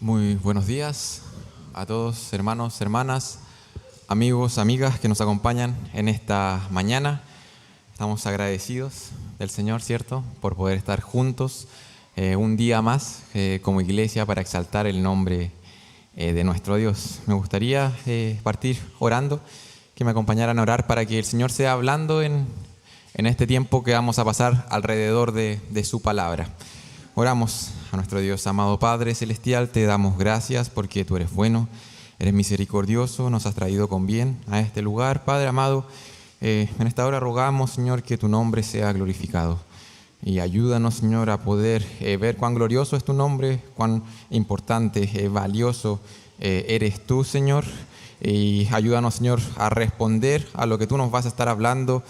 Muy buenos días a todos, hermanos, hermanas, amigos, amigas que nos acompañan en esta mañana. Estamos agradecidos del Señor, ¿cierto?, por poder estar juntos un día más como iglesia para exaltar el nombre de nuestro Dios. Me gustaría partir orando, que me acompañaran a orar para que el Señor sea hablando en este tiempo que vamos a pasar alrededor de su palabra. Oramos a nuestro Dios. Amado Padre Celestial, te damos gracias porque tú eres bueno, eres misericordioso, nos has traído con bien a este lugar. Padre amado, en esta hora rogamos, Señor, que tu nombre sea glorificado. Y ayúdanos, Señor, a poder ver cuán glorioso es tu nombre, cuán importante, valioso eres tú, Señor. Y ayúdanos, Señor, a responder a lo que tú nos vas a estar hablando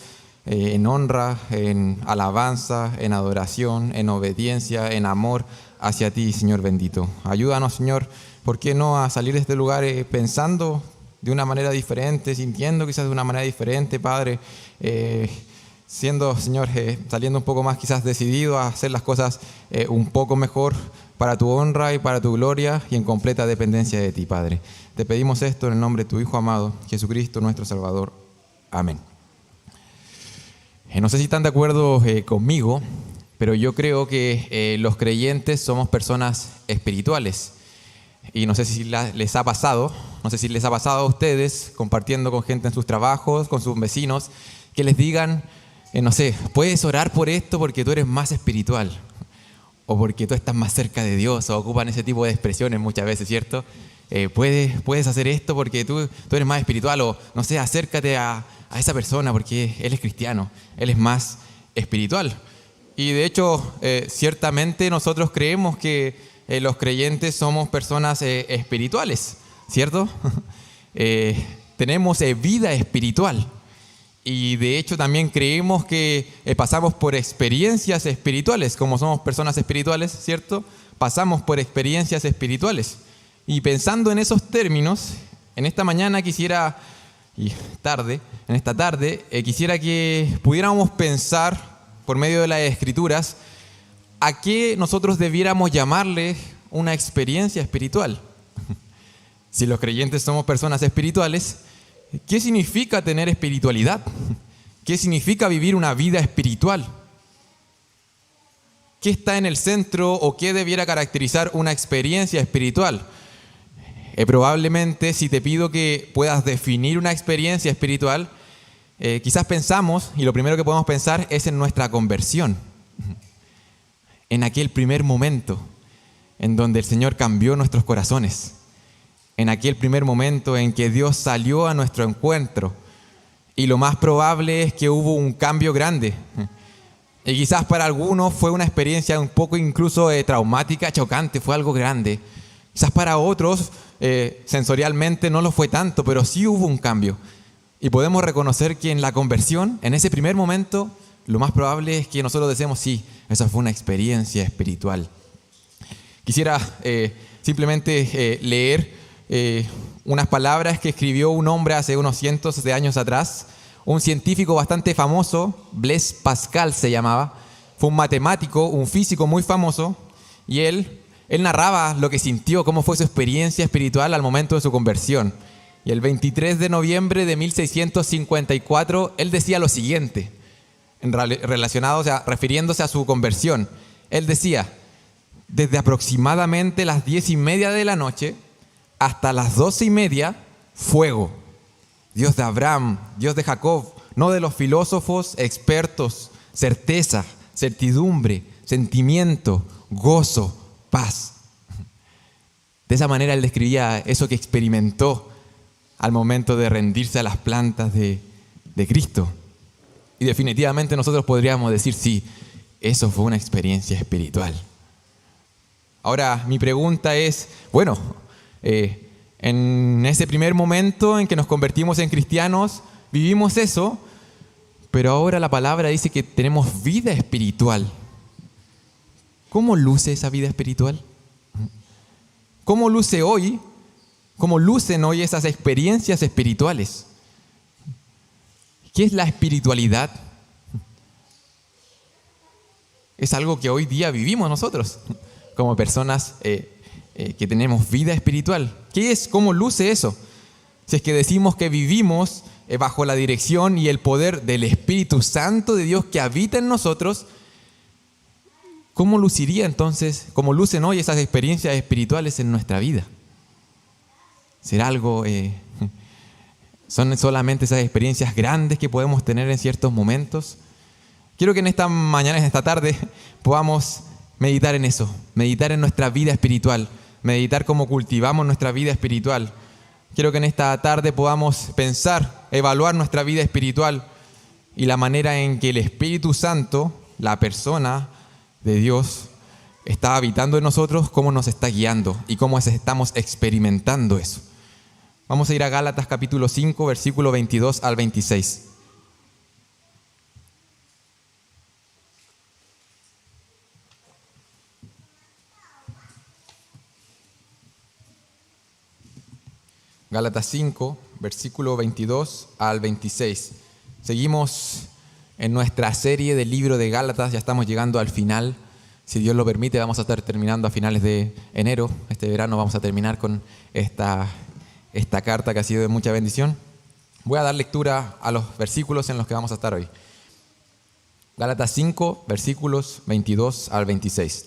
en honra, en alabanza, en adoración, en obediencia, en amor hacia ti, Señor bendito. Ayúdanos, Señor, ¿por qué no a salir de este lugar pensando de una manera diferente, sintiendo quizás de una manera diferente, Padre, siendo, Señor, saliendo un poco más quizás decidido a hacer las cosas un poco mejor para tu honra y para tu gloria y en completa dependencia de ti, Padre. Te pedimos esto en el nombre de tu Hijo amado, Jesucristo, nuestro Salvador. Amén. No sé si están de acuerdo conmigo, pero yo creo que los creyentes somos personas espirituales. Y no sé si les ha pasado, a ustedes, compartiendo con gente en sus trabajos, con sus vecinos, que les digan, no sé, puedes orar por esto porque tú eres más espiritual, o porque tú estás más cerca de Dios, o ocupan ese tipo de expresiones muchas veces, ¿cierto? Puedes hacer esto porque tú eres más espiritual, o no sé, acércate a esa persona porque él es cristiano, él es más espiritual. Y de hecho, ciertamente nosotros creemos que los creyentes somos personas espirituales, ¿cierto? Tenemos vida espiritual. Y de hecho también creemos que pasamos por experiencias espirituales, como somos personas espirituales, ¿cierto? Pasamos por experiencias espirituales. Y pensando en esos términos, en esta mañana quisiera, en esta tarde, quisiera que pudiéramos pensar por medio de las Escrituras a qué nosotros debiéramos llamarle una experiencia espiritual. Si los creyentes somos personas espirituales, ¿qué significa tener espiritualidad? ¿Qué significa vivir una vida espiritual? ¿Qué está en el centro o qué debiera caracterizar una experiencia espiritual? Probablemente si te pido que puedas definir una experiencia espiritual, quizás pensamos, y lo primero que podemos pensar es en nuestra conversión. En aquel primer momento en donde el Señor cambió nuestros corazones. En aquel primer momento en que Dios salió a nuestro encuentro. Y lo más probable es que hubo un cambio grande. Y quizás para algunos fue una experiencia un poco incluso traumática, chocante, fue algo grande. Quizás para otros sensorialmente no lo fue tanto, pero sí hubo un cambio. Y podemos reconocer que en la conversión, en ese primer momento, lo más probable es que nosotros decimos, sí, esa fue una experiencia espiritual. Quisiera simplemente leer unas palabras que escribió un hombre hace unos cientos de años atrás, un científico bastante famoso, Blaise Pascal se llamaba, fue un matemático, un físico muy famoso, y él narraba lo que sintió, cómo fue su experiencia espiritual al momento de su conversión. Y el 23 de noviembre de 1654, él decía lo siguiente, relacionado, o sea, refiriéndose a su conversión. Él decía, desde aproximadamente las 10:30 de la noche hasta las 12:30, fuego. Dios de Abraham, Dios de Jacob, no de los filósofos expertos, certeza, certidumbre, sentimiento, gozo, paz. De esa manera él describía eso que experimentó al momento de rendirse a las plantas de Cristo. Y definitivamente nosotros podríamos decir, sí, eso fue una experiencia espiritual. Ahora, mi pregunta es, bueno, en ese primer momento en que nos convertimos en cristianos, vivimos eso, pero ahora la palabra dice que tenemos vida espiritual. ¿Cómo luce esa vida espiritual? ¿Cómo luce hoy? ¿Cómo lucen hoy esas experiencias espirituales? ¿Qué es la espiritualidad? Es algo que hoy día vivimos nosotros como personas que tenemos vida espiritual. ¿Qué es? ¿Cómo luce eso? Si es que decimos que vivimos bajo la dirección y el poder del Espíritu Santo de Dios que habita en nosotros, ¿cómo luciría entonces, cómo lucen hoy esas experiencias espirituales en nuestra vida? ¿Será algo, son solamente esas experiencias grandes que podemos tener en ciertos momentos? Quiero que en esta mañana, en esta tarde, podamos meditar en eso, meditar en nuestra vida espiritual, meditar cómo cultivamos nuestra vida espiritual. Quiero que en esta tarde podamos pensar, evaluar nuestra vida espiritual y la manera en que el Espíritu Santo, la persona de Dios, está habitando en nosotros, cómo nos está guiando y cómo estamos experimentando eso. Vamos a ir a Gálatas capítulo 5, versículo 22 al 26. Gálatas 5, versículo 22 al 26. Seguimos en nuestra serie del libro de Gálatas, ya estamos llegando al final. Si Dios lo permite, vamos a estar terminando a finales de enero. Este verano vamos a terminar con esta carta que ha sido de mucha bendición. Voy a dar lectura a los versículos en los que vamos a estar hoy. Gálatas 5, versículos 22 al 26.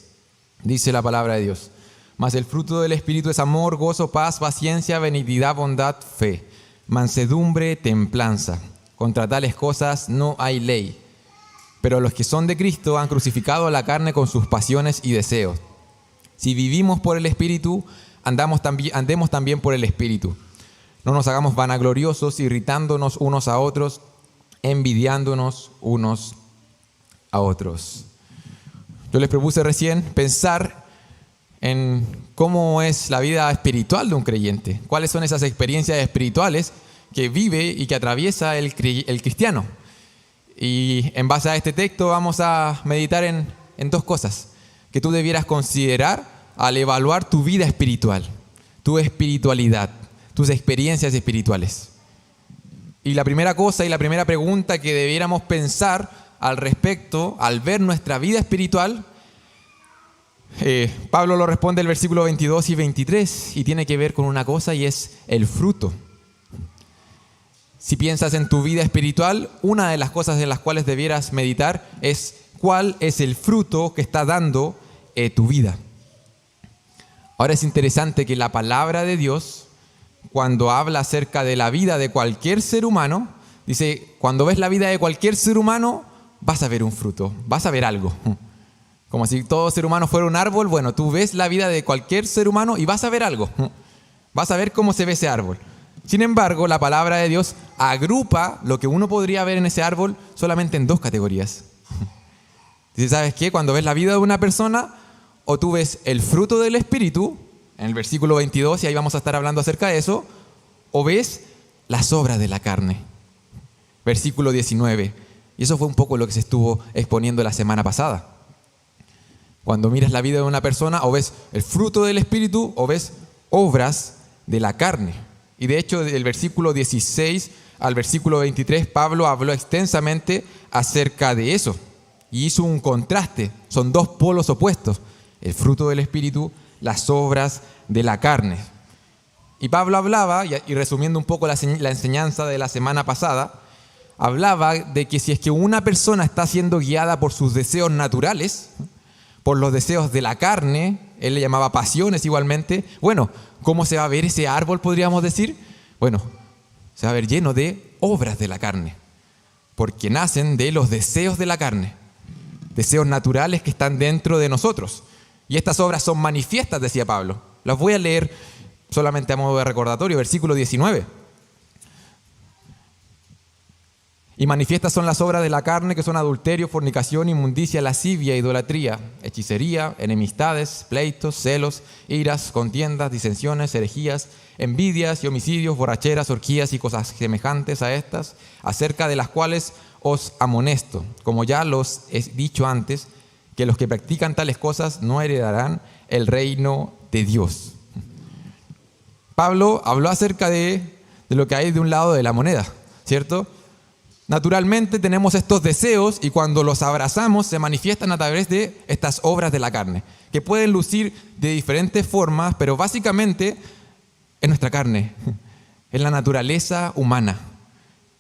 Dice la palabra de Dios: mas el fruto del Espíritu es amor, gozo, paz, paciencia, benignidad, bondad, fe, mansedumbre, templanza. Contra tales cosas no hay ley. Pero los que son de Cristo han crucificado a la carne con sus pasiones y deseos. Si vivimos por el Espíritu, andemos también por el Espíritu. No nos hagamos vanagloriosos, irritándonos unos a otros, envidiándonos unos a otros. Yo les propuse recién pensar en cómo es la vida espiritual de un creyente. ¿Cuáles son esas experiencias espirituales que vive y que atraviesa el cristiano? Y en base a este texto vamos a meditar en dos cosas que tú debieras considerar al evaluar tu vida espiritual, tu espiritualidad, tus experiencias espirituales. Y la primera cosa y la primera pregunta que debiéramos pensar al respecto, al ver nuestra vida espiritual, Pablo lo responde en el versículo 22 y 23 y tiene que ver con una cosa, y es el fruto. Si piensas en tu vida espiritual, una de las cosas en las cuales debieras meditar es cuál es el fruto que está dando tu vida. Ahora es interesante que la palabra de Dios, cuando habla acerca de la vida de cualquier ser humano, dice, cuando ves la vida de cualquier ser humano, vas a ver un fruto, vas a ver algo. Como si todo ser humano fuera un árbol. Bueno, tú ves la vida de cualquier ser humano y vas a ver algo. Vas a ver cómo se ve ese árbol. Sin embargo, la palabra de Dios agrupa lo que uno podría ver en ese árbol solamente en dos categorías. Dice, ¿sabes qué? Cuando ves la vida de una persona, o tú ves el fruto del Espíritu, en el versículo 22, y ahí vamos a estar hablando acerca de eso, o ves las obras de la carne. Versículo 19. Y eso fue un poco lo que se estuvo exponiendo la semana pasada. Cuando miras la vida de una persona, o ves el fruto del Espíritu, o ves obras de la carne. Y de hecho, del versículo 16 al versículo 23, Pablo habló extensamente acerca de eso. Y hizo un contraste. Son dos polos opuestos. El fruto del Espíritu, las obras de la carne. Y Pablo hablaba, y resumiendo un poco la enseñanza de la semana pasada, hablaba de que si es que una persona está siendo guiada por sus deseos naturales, por los deseos de la carne, él le llamaba pasiones igualmente, bueno, ¿cómo se va a ver ese árbol, podríamos decir? Bueno, se va a ver lleno de obras de la carne, porque nacen de los deseos de la carne, deseos naturales que están dentro de nosotros. Y estas obras son manifiestas, decía Pablo. Las voy a leer solamente a modo de recordatorio, versículo 19. Y manifiestas son las obras de la carne, que son adulterio, fornicación, inmundicia, lascivia, idolatría, hechicería, enemistades, pleitos, celos, iras, contiendas, disensiones, herejías, envidias y homicidios, borracheras, orgías y cosas semejantes a estas, acerca de las cuales os amonesto, como ya los he dicho antes, que los que practican tales cosas no heredarán el reino de Dios. Pablo habló acerca de lo que hay de un lado de la moneda, ¿cierto? Naturalmente tenemos estos deseos y cuando los abrazamos se manifiestan a través de estas obras de la carne, que pueden lucir de diferentes formas, pero básicamente es nuestra carne, es la naturaleza humana.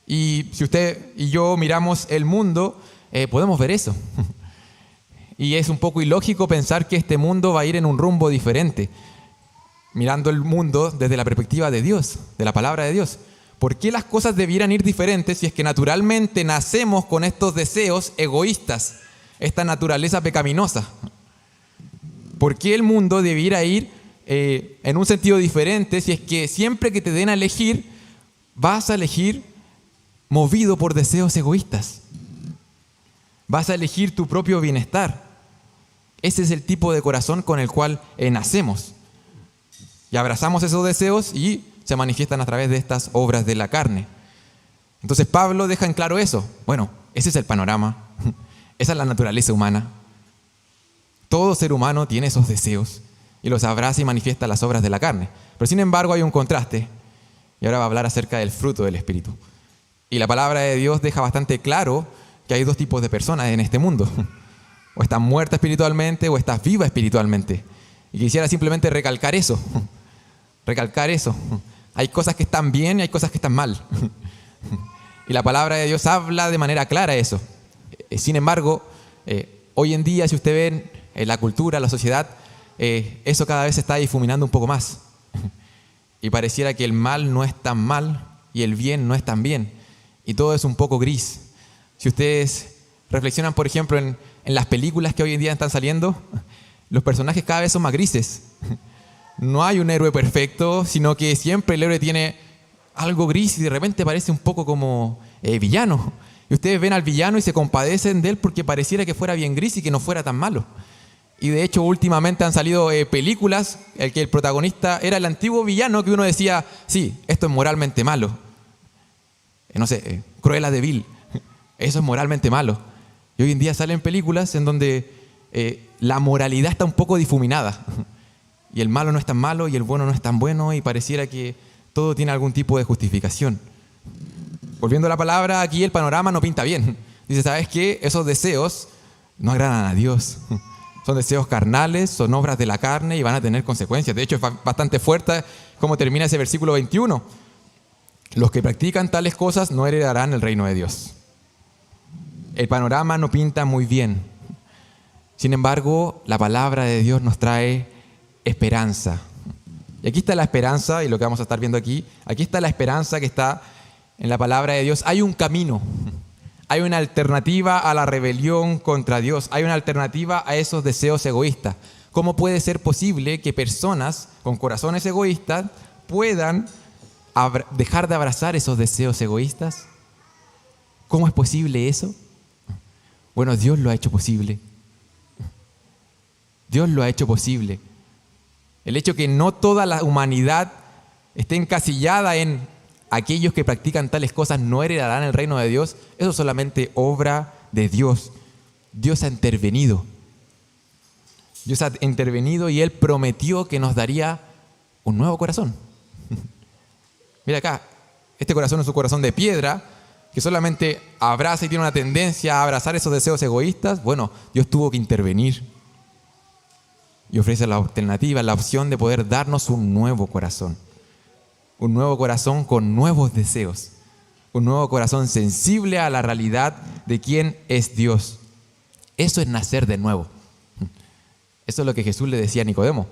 Y si usted y yo miramos el mundo, podemos ver eso. Y es un poco ilógico pensar que este mundo va a ir en un rumbo diferente, mirando el mundo desde la perspectiva de Dios, de la palabra de Dios. ¿Por qué las cosas debieran ir diferentes si es que naturalmente nacemos con estos deseos egoístas, esta naturaleza pecaminosa? ¿Por qué el mundo debiera ir en un sentido diferente si es que siempre que te den a elegir, vas a elegir movido por deseos egoístas? Vas a elegir tu propio bienestar. Ese es el tipo de corazón con el cual nacemos. Y abrazamos esos deseos y se manifiestan a través de estas obras de la carne. Entonces Pablo deja en claro eso. Bueno, ese es el panorama. Esa es la naturaleza humana. Todo ser humano tiene esos deseos y los abraza y manifiesta las obras de la carne. Pero sin embargo hay un contraste. Y ahora va a hablar acerca del fruto del Espíritu. Y la palabra de Dios deja bastante claro que hay dos tipos de personas en este mundo. O estás muerta espiritualmente o estás viva espiritualmente. Y quisiera simplemente recalcar eso. Recalcar eso. Hay cosas que están bien y hay cosas que están mal. Y la palabra de Dios habla de manera clara eso. Sin embargo, hoy en día, si usted ve en la cultura, la sociedad, eso cada vez se está difuminando un poco más. Y pareciera que el mal no es tan mal y el bien no es tan bien. Y todo es un poco gris. Si ustedes reflexionan, por ejemplo, en las películas que hoy en día están saliendo, los personajes cada vez son más grises. No hay un héroe perfecto, sino que siempre el héroe tiene algo gris y de repente parece un poco como villano. Y ustedes ven al villano y se compadecen de él porque pareciera que fuera bien gris y que no fuera tan malo. Y de hecho últimamente han salido películas en que el protagonista era el antiguo villano que uno decía, sí, esto es moralmente malo. No sé, Cruella de Vil, eso es moralmente malo. Y hoy en día salen películas en donde la moralidad está un poco difuminada. Y el malo no es tan malo y el bueno no es tan bueno y pareciera que todo tiene algún tipo de justificación. Volviendo a la palabra, aquí el panorama no pinta bien. Dice, ¿sabes qué? Esos deseos no agradan a Dios. Son deseos carnales, son obras de la carne y van a tener consecuencias. De hecho, es bastante fuerte cómo termina ese versículo 21. Los que practican tales cosas no heredarán el reino de Dios. El panorama no pinta muy bien. Sin embargo, la palabra de Dios nos trae esperanza. Y aquí está la esperanza, y lo que vamos a estar viendo aquí está la esperanza que está en la palabra de Dios. Hay un camino, hay una alternativa a la rebelión contra Dios, hay una alternativa a esos deseos egoístas. ¿Cómo puede ser posible que personas con corazones egoístas puedan dejar de abrazar esos deseos egoístas? ¿Cómo es posible eso? Bueno, Dios lo ha hecho posible. Dios lo ha hecho posible. El hecho que no toda la humanidad esté encasillada en aquellos que practican tales cosas no heredarán el reino de Dios, eso es solamente obra de Dios. Dios ha intervenido. Dios ha intervenido y Él prometió que nos daría un nuevo corazón. Mira acá, este corazón es un corazón de piedra que solamente abraza y tiene una tendencia a abrazar esos deseos egoístas. Bueno, Dios tuvo que intervenir y ofrece la alternativa, la opción de poder darnos un nuevo corazón con nuevos deseos, un nuevo corazón sensible a la realidad de quién es Dios. Eso es nacer de nuevo. Eso es lo que Jesús le decía a Nicodemo,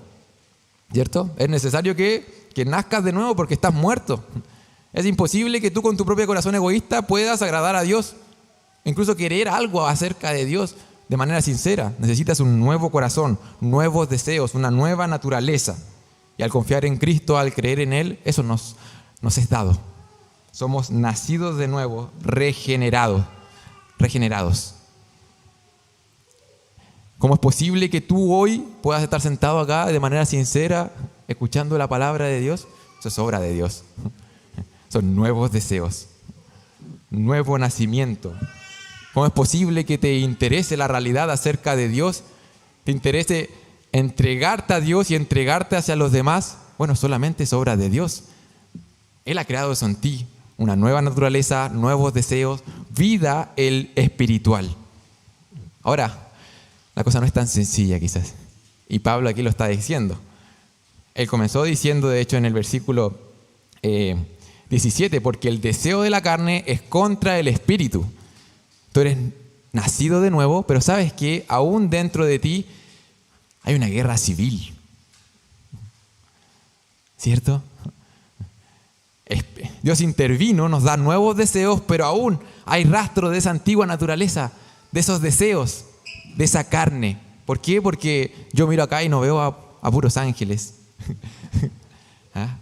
¿cierto? Es necesario que nazcas de nuevo porque estás muerto. Es imposible que tú con tu propio corazón egoísta puedas agradar a Dios, incluso querer algo acerca de Dios de manera sincera. Necesitas un nuevo corazón, nuevos deseos, una nueva naturaleza. Y al confiar en Cristo, al creer en Él, eso nos es dado. Somos nacidos de nuevo, regenerados. ¿Cómo es posible que tú hoy puedas estar sentado acá de manera sincera, escuchando la palabra de Dios? Eso es obra de Dios. Son nuevos deseos, nuevo nacimiento. ¿Cómo es posible que te interese la realidad acerca de Dios? ¿Te interese entregarte a Dios y entregarte hacia los demás? Bueno, solamente es obra de Dios. Él ha creado eso en ti. una nueva naturaleza, nuevos deseos, vida espiritual. Ahora, la cosa no es tan sencilla quizás. Y Pablo aquí lo está diciendo. Él comenzó diciendo, de hecho, en el versículo 17, porque el deseo de la carne es contra el espíritu. Tú eres nacido de nuevo, pero sabes que aún dentro de ti hay una guerra civil. ¿Cierto? Dios intervino, nos da nuevos deseos, pero aún hay rastro de esa antigua naturaleza, de esos deseos, de esa carne. ¿Por qué? Porque yo miro acá y no veo a puros ángeles. ¿Ah?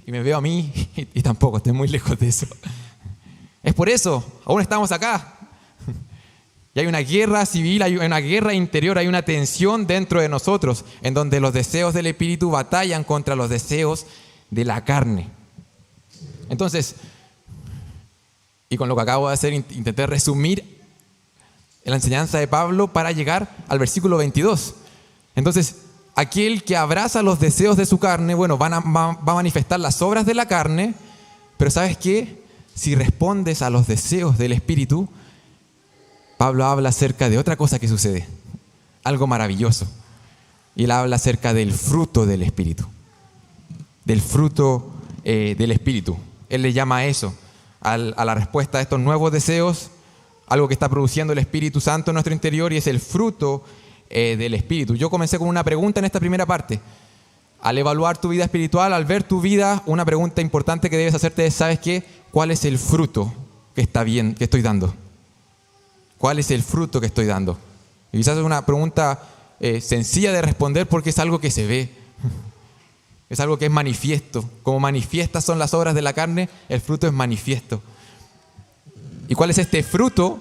Y me veo a mí y tampoco, estoy muy lejos de eso. Es por eso, aún estamos acá. Y hay una guerra civil, hay una guerra interior, hay una tensión dentro de nosotros, en donde los deseos del espíritu batallan contra los deseos de la carne. Entonces, y con lo que acabo de hacer, intenté resumir la enseñanza de Pablo para llegar al versículo 22. Entonces, aquel que abraza los deseos de su carne, bueno, va a manifestar las obras de la carne, pero ¿sabes qué? Si respondes a los deseos del espíritu, Pablo habla acerca de otra cosa que sucede, algo maravilloso. Y él habla acerca del fruto del espíritu, del fruto del espíritu. Él le llama a eso, a la respuesta a estos nuevos deseos, algo que está produciendo el Espíritu Santo en nuestro interior, y es el fruto del espíritu. Yo comencé con una pregunta en esta primera parte. Al evaluar tu vida espiritual, al ver tu vida, una pregunta importante que debes hacerte es, ¿sabes qué? ¿Cuál es el fruto que estoy dando? ¿Cuál es el fruto que estoy dando? Y quizás es una pregunta sencilla de responder porque es algo que se ve. Es algo que es manifiesto. Como manifiestas son las obras de la carne, el fruto es manifiesto. ¿Y cuál es este fruto?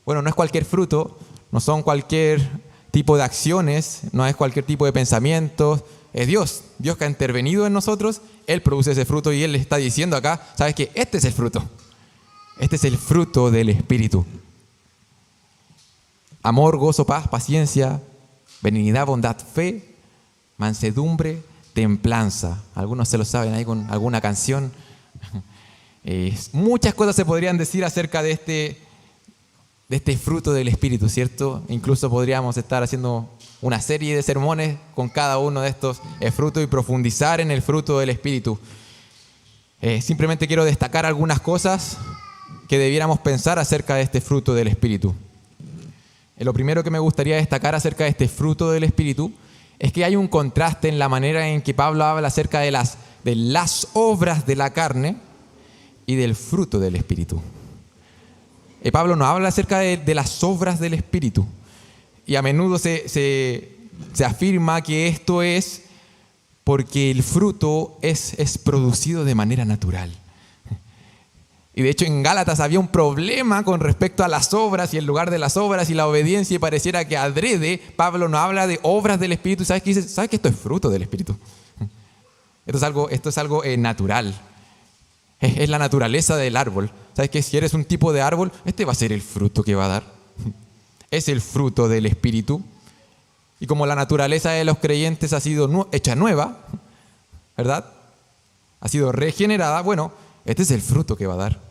Bueno, no es cualquier fruto, no son cualquier tipo de acciones, no es cualquier tipo de pensamientos. Es Dios que ha intervenido en nosotros, Él produce ese fruto y Él le está diciendo acá, ¿sabes qué? Este es el fruto. Este es el fruto del Espíritu. Amor, gozo, paz, paciencia, benignidad, bondad, fe, mansedumbre, templanza. Algunos se lo saben ahí con alguna canción. Muchas cosas se podrían decir acerca de este fruto del Espíritu, ¿cierto? Incluso podríamos estar haciendo una serie de sermones con cada uno de estos frutos y profundizar en el fruto del Espíritu. Simplemente quiero destacar algunas cosas que debiéramos pensar acerca de este fruto del Espíritu. Lo primero que me gustaría destacar acerca de este fruto del Espíritu es que hay un contraste en la manera en que Pablo habla acerca de las obras de la carne y del fruto del Espíritu. Pablo no habla acerca de las obras del Espíritu. Y a menudo se afirma que esto es porque el fruto es producido de manera natural. Y de hecho en Gálatas había un problema con respecto a las obras y el lugar de las obras y la obediencia, y pareciera que adrede Pablo no habla de obras del Espíritu. ¿Sabes qué dice? ¿Sabes que esto es fruto del Espíritu? Esto es algo natural. Es la naturaleza del árbol. ¿Sabes qué? Si eres un tipo de árbol, este va a ser el fruto que va a dar. Es el fruto del Espíritu. Y como la naturaleza de los creyentes ha sido hecha nueva, ¿verdad? Ha sido regenerada, bueno, este es el fruto que va a dar.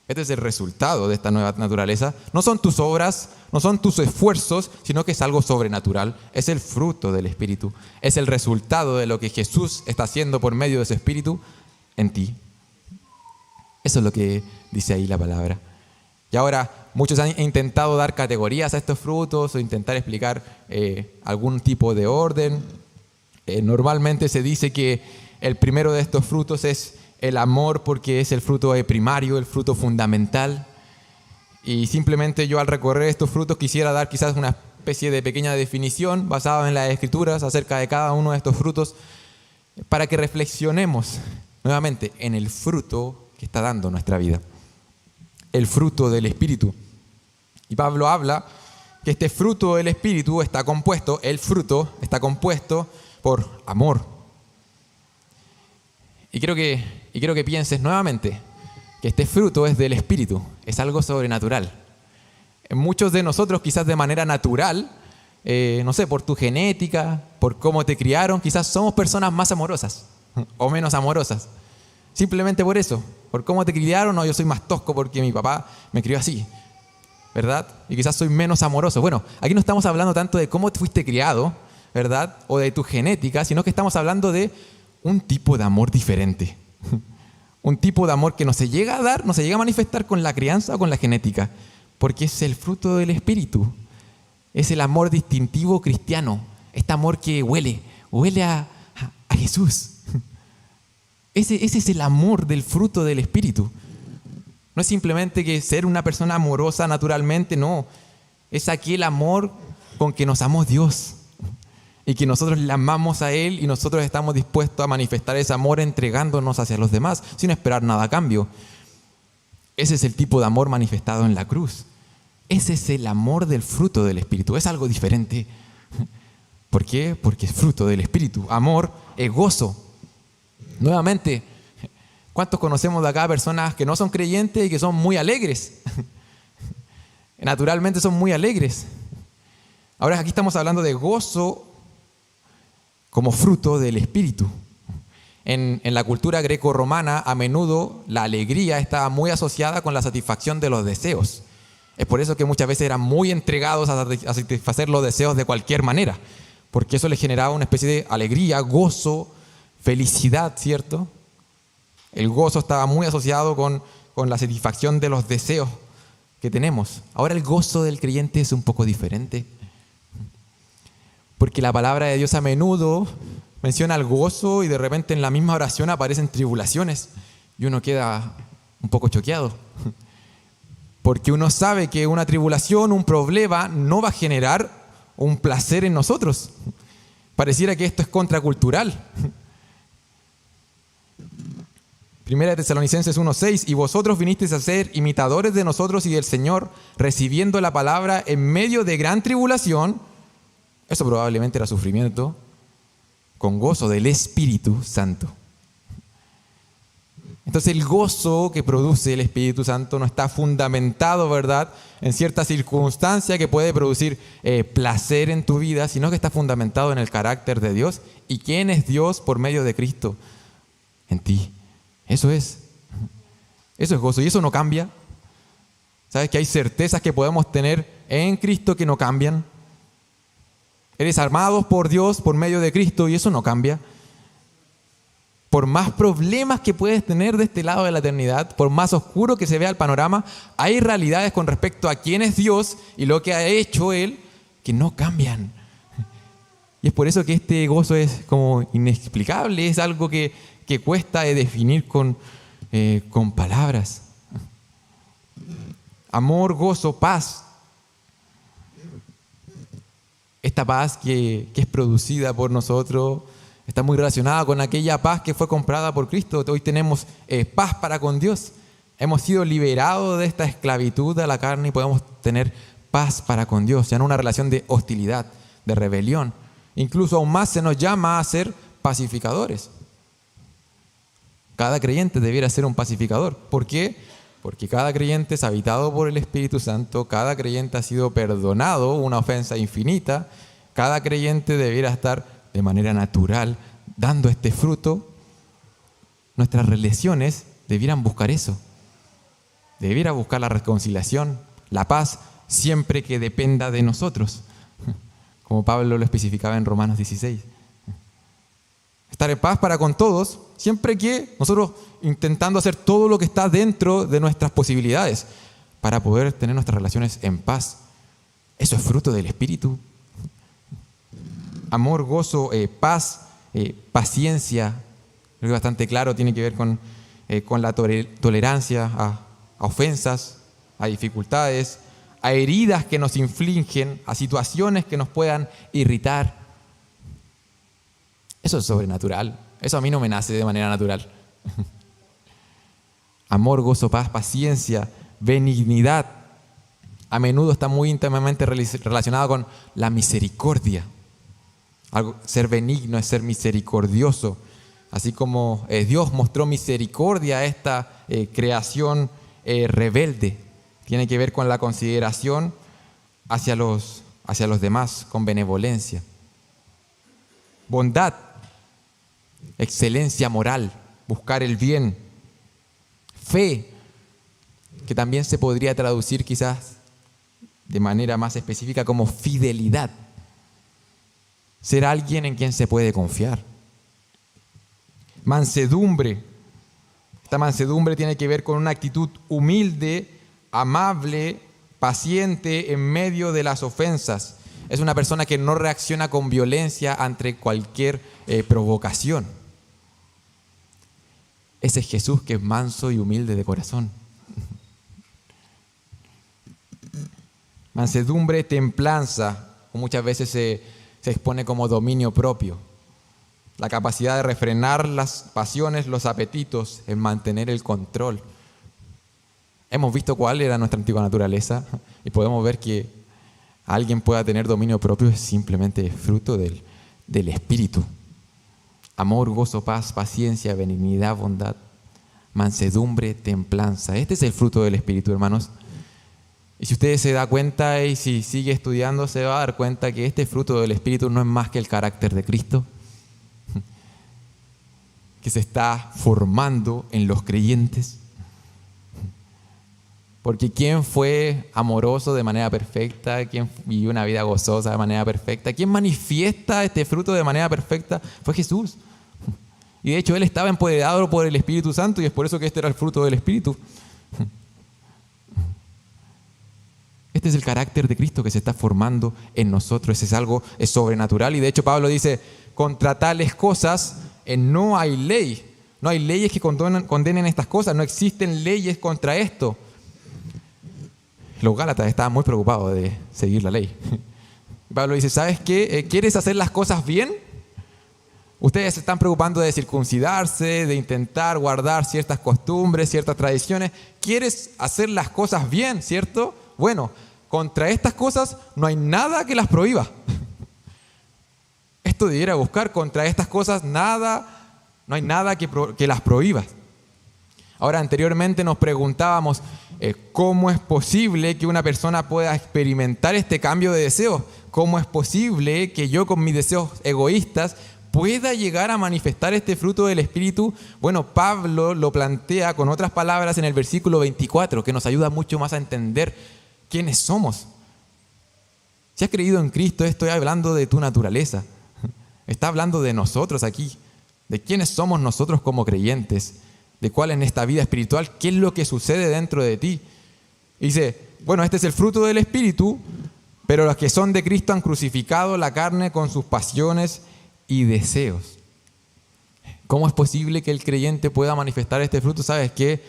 Este es el resultado de esta nueva naturaleza. No son tus obras, no son tus esfuerzos, sino que es algo sobrenatural. Es el fruto del Espíritu. Es el resultado de lo que Jesús está haciendo por medio de su Espíritu en ti. Eso es lo que dice ahí la palabra. Y ahora, muchos han intentado dar categorías a estos frutos o intentar explicar algún tipo de orden. Normalmente se dice que el primero de estos frutos es el amor, porque es el fruto primario, el fruto fundamental. Y simplemente yo, al recorrer estos frutos, quisiera dar quizás una especie de pequeña definición basada en las Escrituras acerca de cada uno de estos frutos, para que reflexionemos nuevamente en el fruto que está dando nuestra vida, el fruto del Espíritu. Y Pablo habla que este fruto del Espíritu el fruto está compuesto por amor. Y quiero que pienses nuevamente que este fruto es del Espíritu, es algo sobrenatural. Muchos de nosotros, quizás de manera natural, no sé, por tu genética, por cómo te criaron, quizás somos personas más amorosas o menos amorosas. Simplemente por eso, por cómo te criaron. No, yo soy más tosco porque mi papá me crió así, ¿verdad? Y quizás soy menos amoroso. Bueno, aquí no estamos hablando tanto de cómo fuiste criado, ¿verdad? O de tu genética, sino que estamos hablando de un tipo de amor diferente. Un tipo de amor que no se llega a dar, no se llega a manifestar con la crianza o con la genética, porque es el fruto del Espíritu. Es el amor distintivo cristiano, este amor que huele a Jesús. Ese es el amor del fruto del Espíritu. No es simplemente que ser una persona amorosa naturalmente, no. Es aquel amor con que nos amó Dios y que nosotros le amamos a Él y nosotros estamos dispuestos a manifestar ese amor entregándonos hacia los demás sin esperar nada a cambio. Ese es el tipo de amor manifestado en la cruz. Ese es el amor del fruto del Espíritu. Es algo diferente. ¿Por qué? Porque es fruto del Espíritu. Amor es gozo. Nuevamente, ¿cuántos conocemos de acá personas que no son creyentes y que son muy alegres? Naturalmente son muy alegres. Ahora aquí estamos hablando de gozo como fruto del Espíritu. En la cultura greco-romana, a menudo la alegría estaba muy asociada con la satisfacción de los deseos. Es por eso que muchas veces eran muy entregados a satisfacer los deseos de cualquier manera, porque eso les generaba una especie de alegría, gozo, felicidad, ¿cierto? El gozo estaba muy asociado con la satisfacción de los deseos que tenemos. Ahora el gozo del creyente es un poco diferente, porque la palabra de Dios a menudo menciona el gozo y de repente en la misma oración aparecen tribulaciones y uno queda un poco choqueado, porque uno sabe que una tribulación, un problema no va a generar un placer en nosotros. Pareciera que esto es contracultural. Primera de Tesalonicenses 1:6, y vosotros vinisteis a ser imitadores de nosotros y del Señor, recibiendo la palabra en medio de gran tribulación. Eso probablemente era sufrimiento, con gozo del Espíritu Santo. Entonces el gozo que produce el Espíritu Santo no está fundamentado, ¿verdad?, en cierta circunstancia que puede producir placer en tu vida, sino que está fundamentado en el carácter de Dios y quién es Dios por medio de Cristo en ti. Eso es gozo y eso no cambia. ¿Sabes que hay certezas que podemos tener en Cristo que no cambian? Eres armados por Dios por medio de Cristo y eso no cambia. Por más problemas que puedes tener de este lado de la eternidad, por más oscuro que se vea el panorama, hay realidades con respecto a quién es Dios y lo que ha hecho Él que no cambian. Y es por eso que este gozo es como inexplicable, es algo que cuesta de definir con palabras. Amor, gozo, paz. Esta paz que es producida por nosotros está muy relacionada con aquella paz que fue comprada por Cristo. Hoy tenemos paz para con Dios. Hemos sido liberados de esta esclavitud a la carne y podemos tener paz para con Dios, ya no una relación de hostilidad, de rebelión. Incluso aún más se nos llama a ser pacificadores. Cada creyente debiera ser un pacificador. ¿Por qué? Porque cada creyente es habitado por el Espíritu Santo, cada creyente ha sido perdonado una ofensa infinita, cada creyente debiera estar de manera natural dando este fruto. Nuestras relaciones debieran buscar eso. Debiera buscar la reconciliación, la paz, siempre que dependa de nosotros, como Pablo lo especificaba en Romanos 16. Estar en paz para con todos, siempre que nosotros intentando hacer todo lo que está dentro de nuestras posibilidades para poder tener nuestras relaciones en paz. Eso es fruto del Espíritu. Amor, gozo, paz, paciencia. Creo que bastante claro, tiene que ver con la tolerancia a ofensas, a dificultades, a heridas que nos infligen, a situaciones que nos puedan irritar. Eso es sobrenatural. Eso a mí no me nace de manera natural. Amor, gozo, paz, paciencia, benignidad. A menudo está muy íntimamente relacionado con la misericordia. Ser benigno es ser misericordioso. Así como Dios mostró misericordia a esta creación rebelde. Tiene que ver con la consideración hacia los demás, con benevolencia. Bondad, excelencia moral, buscar el bien, Fe, que también se podría traducir quizás de manera más específica como fidelidad. Ser alguien en quien se puede confiar. Mansedumbre. Esta mansedumbre tiene que ver con una actitud humilde, amable, paciente en medio de las ofensas. Es una persona que no reacciona con violencia ante cualquier provocación. Ese es Jesús, que es manso y humilde de corazón. Mansedumbre, templanza, o muchas veces se expone como dominio propio. La capacidad de refrenar las pasiones, los apetitos, en mantener el control. Hemos visto cuál era nuestra antigua naturaleza y podemos ver que alguien pueda tener dominio propio es simplemente fruto del Espíritu. Amor, gozo, paz, paciencia, benignidad, bondad, mansedumbre, templanza. Este es el fruto del Espíritu, hermanos. Y si usted se da cuenta y si sigue estudiando, se va a dar cuenta que este fruto del Espíritu no es más que el carácter de Cristo, que se está formando en los creyentes. Porque ¿quién fue amoroso de manera perfecta? ¿Quién vivió una vida gozosa de manera perfecta? ¿Quién manifiesta este fruto de manera perfecta? Fue Jesús. Y de hecho Él estaba empoderado por el Espíritu Santo y es por eso que este era el fruto del Espíritu. Este es el carácter de Cristo que se está formando en nosotros. Es sobrenatural. Y de hecho Pablo dice, contra tales cosas no hay ley. No hay leyes que condenen estas cosas. No existen leyes contra esto. Los Gálatas estaban muy preocupados de seguir la ley. Pablo dice, ¿sabes qué? ¿Quieres hacer las cosas bien? Ustedes se están preocupando de circuncidarse, de intentar guardar ciertas costumbres, ciertas tradiciones. ¿Quieres hacer las cosas bien, cierto? Bueno, contra estas cosas no hay nada que las prohíba. Esto debiera buscar, contra estas cosas no hay nada que las prohíba. Ahora, anteriormente nos preguntábamos, ¿cómo es posible que una persona pueda experimentar este cambio de deseos? ¿Cómo es posible que yo con mis deseos egoístas pueda llegar a manifestar este fruto del Espíritu? Bueno, Pablo lo plantea con otras palabras en el versículo 24, que nos ayuda mucho más a entender quiénes somos. Si has creído en Cristo, estoy hablando de tu naturaleza. Está hablando de nosotros aquí, de quiénes somos nosotros como creyentes, de cuál en esta vida espiritual, qué es lo que sucede dentro de ti. Y dice, bueno, este es el fruto del Espíritu, pero los que son de Cristo han crucificado la carne con sus pasiones y deseos. ¿Cómo es posible que el creyente pueda manifestar este fruto? ¿Sabes qué?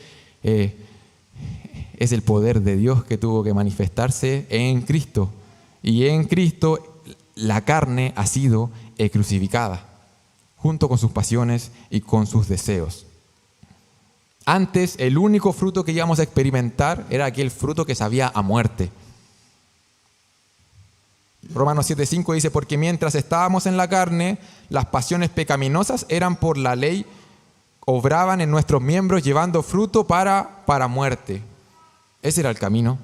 Es el poder de Dios que tuvo que manifestarse en Cristo. Y en Cristo la carne ha sido crucificada, junto con sus pasiones y con sus deseos. Antes, el único fruto que íbamos a experimentar era aquel fruto que sabía a muerte. Romanos 7:5 dice, porque mientras estábamos en la carne, las pasiones pecaminosas eran por la ley, obraban en nuestros miembros llevando fruto para muerte. Ese era el camino.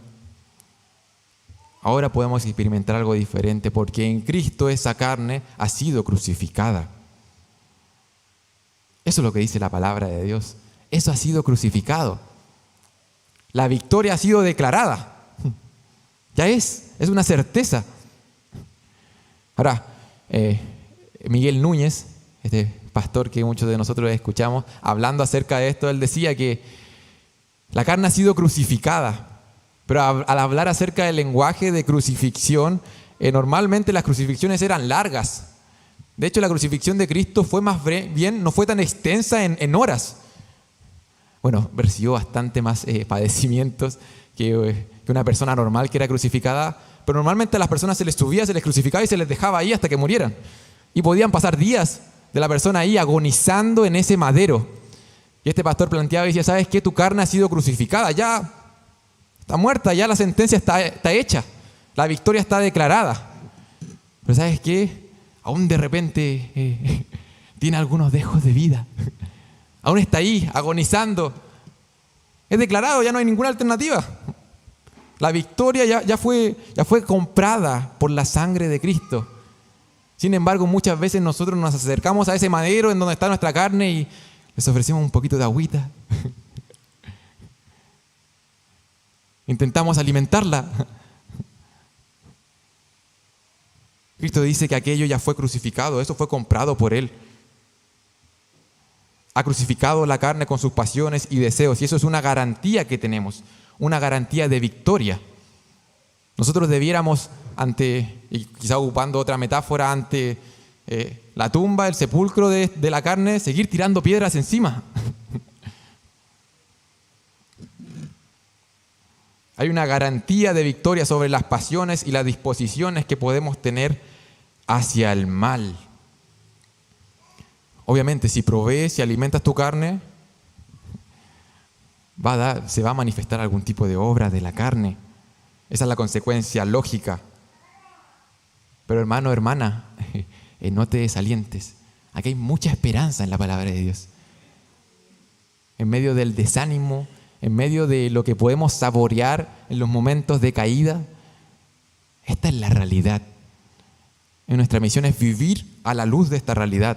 Ahora podemos experimentar algo diferente, porque en Cristo esa carne ha sido crucificada. Eso es lo que dice la palabra de Dios. Eso ha sido crucificado. La victoria ha sido declarada. Ya es una certeza. Ahora, Miguel Núñez, este pastor que muchos de nosotros escuchamos, hablando acerca de esto, él decía que la carne ha sido crucificada, pero al hablar acerca del lenguaje de crucifixión, normalmente las crucifixiones eran largas. De hecho, la crucifixión de Cristo fue más bien, no fue tan extensa en horas. Bueno, recibió bastante más padecimientos que una persona normal que era crucificada, pero normalmente a las personas se les subía, se les crucificaba y se les dejaba ahí hasta que murieran. Y podían pasar días de la persona ahí agonizando en ese madero. Y este pastor planteaba y decía, ¿sabes qué? Tu carne ha sido crucificada, ya está muerta, ya la sentencia está hecha, la victoria está declarada. Pero ¿sabes qué? Aún de repente tiene algunos dejos de vida. Aún está ahí, agonizando. Es declarado, ya no hay ninguna alternativa. La victoria ya fue comprada por la sangre de Cristo. Sin embargo, muchas veces nosotros nos acercamos a ese madero en donde está nuestra carne y les ofrecemos un poquito de agüita. Intentamos alimentarla. Cristo dice que aquello ya fue crucificado, eso fue comprado por Él. Ha crucificado la carne con sus pasiones y deseos, y eso es una garantía que tenemos, una garantía de victoria. Nosotros debiéramos, y quizá ocupando otra metáfora, ante la tumba, el sepulcro de la carne, seguir tirando piedras encima. Hay una garantía de victoria sobre las pasiones y las disposiciones que podemos tener hacia el mal. Obviamente, si provees y alimentas tu carne, se va a manifestar algún tipo de obra de la carne. Esa es la consecuencia lógica. Pero hermano, hermana, no te desalientes. Aquí hay mucha esperanza en la palabra de Dios. En medio del desánimo, en medio de lo que podemos saborear en los momentos de caída, esta es la realidad. Y nuestra misión es vivir a la luz de esta realidad.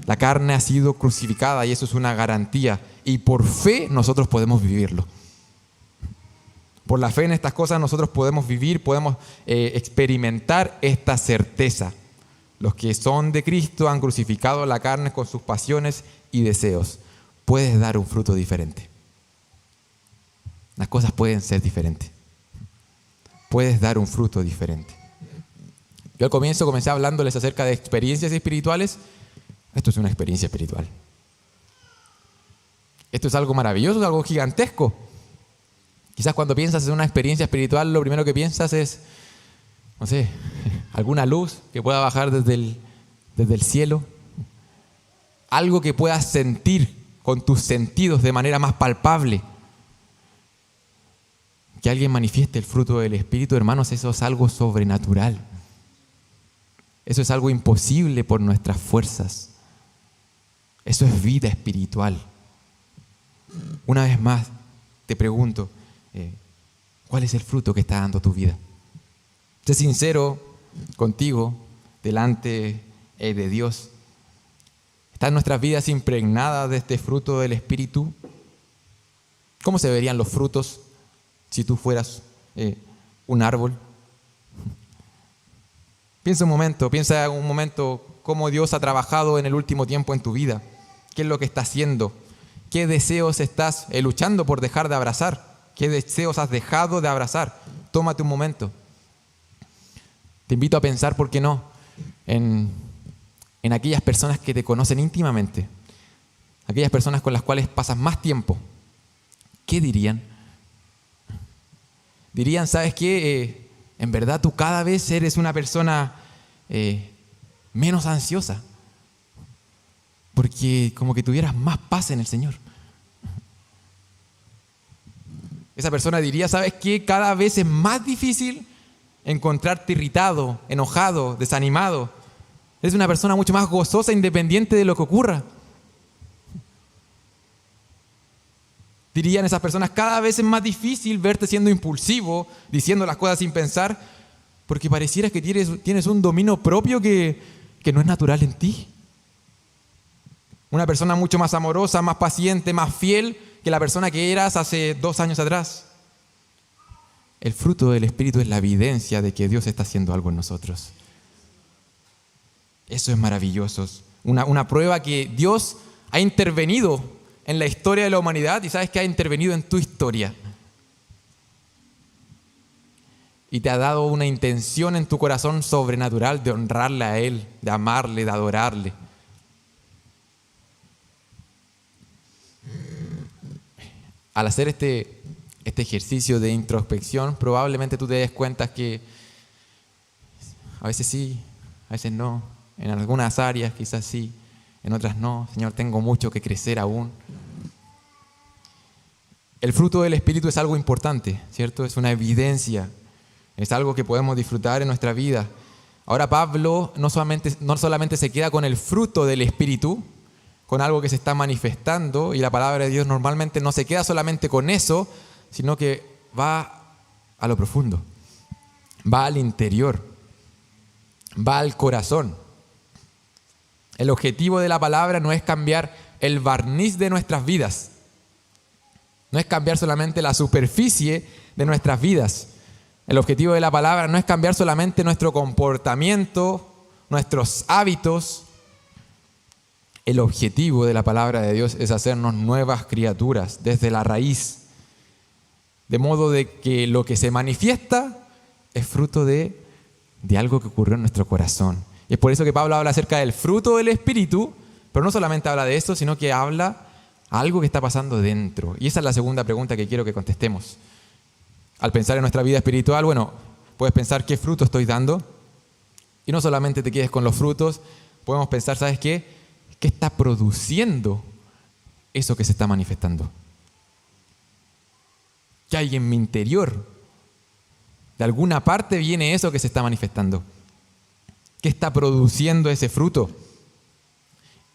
La carne ha sido crucificada y eso es una garantía. Y por fe nosotros podemos vivirlo. Por la fe en estas cosas nosotros podemos vivir, podemos experimentar esta certeza. Los que son de Cristo han crucificado la carne con sus pasiones y deseos. Puedes dar un fruto diferente. Las cosas pueden ser diferentes. Puedes dar un fruto diferente. Yo al comienzo comencé hablándoles acerca de experiencias espirituales. Esto es una experiencia espiritual. Esto es algo maravilloso, es algo gigantesco. Quizás cuando piensas en una experiencia espiritual, lo primero que piensas es, no sé, alguna luz que pueda bajar desde el cielo. Algo que puedas sentir con tus sentidos de manera más palpable. Que alguien manifieste el fruto del Espíritu, hermanos, eso es algo sobrenatural. Eso es algo imposible por nuestras fuerzas. Eso es vida espiritual. Una vez más, te pregunto, ¿cuál es el fruto que está dando tu vida? Sé sincero contigo, delante de Dios. ¿Están nuestras vidas impregnadas de este fruto del Espíritu? ¿Cómo se verían los frutos si tú fueras un árbol? Piensa un momento cómo Dios ha trabajado en el último tiempo en tu vida. ¿Qué es lo que está haciendo? ¿Qué deseos estás luchando por dejar de abrazar? ¿Qué deseos has dejado de abrazar? Tómate un momento. Te invito a pensar, ¿por qué no?, en aquellas personas que te conocen íntimamente, aquellas personas con las cuales pasas más tiempo. ¿Qué dirían? Dirían, ¿sabes qué? En verdad tú cada vez eres una persona menos ansiosa, porque como que tuvieras más paz en el Señor. Esa persona diría, ¿sabes qué? Cada vez es más difícil encontrarte irritado, enojado, desanimado. Eres una persona mucho más gozosa, independiente de lo que ocurra. Dirían esas personas, cada vez es más difícil verte siendo impulsivo, diciendo las cosas sin pensar, porque pareciera que tienes un dominio propio que no es natural en ti. Una persona mucho más amorosa, más paciente, más fiel que la persona que eras hace 2 años atrás. El fruto del Espíritu es la evidencia de que Dios está haciendo algo en nosotros. Eso es maravilloso. Una prueba que Dios ha intervenido en la historia de la humanidad, y sabes que ha intervenido en tu historia. Y te ha dado una intención en tu corazón sobrenatural de honrarle a Él, de amarle, de adorarle. Al hacer este ejercicio de introspección, probablemente tú te des cuenta que a veces sí, a veces no. En algunas áreas quizás sí, en otras no. Señor, tengo mucho que crecer aún. El fruto del Espíritu es algo importante, ¿cierto? Es una evidencia, es algo que podemos disfrutar en nuestra vida. Ahora Pablo no solamente se queda con el fruto del Espíritu, con algo que se está manifestando, y la palabra de Dios normalmente no se queda solamente con eso, sino que va a lo profundo, va al interior, va al corazón. El objetivo de la palabra no es cambiar el barniz de nuestras vidas. No es cambiar solamente la superficie de nuestras vidas. El objetivo de la palabra no es cambiar solamente nuestro comportamiento, nuestros hábitos. El objetivo de la palabra de Dios es hacernos nuevas criaturas desde la raíz. De modo de que lo que se manifiesta es fruto de algo que ocurrió en nuestro corazón. Y es por eso que Pablo habla acerca del fruto del Espíritu, pero no solamente habla de esto, sino que habla algo que está pasando dentro. Y esa es la segunda pregunta que quiero que contestemos. Al pensar en nuestra vida espiritual, bueno, puedes pensar qué fruto estoy dando. Y no solamente te quedes con los frutos, podemos pensar, ¿sabes qué? ¿Qué está produciendo eso que se está manifestando? ¿Qué hay en mi interior? De alguna parte viene eso que se está manifestando. ¿Qué está produciendo ese fruto?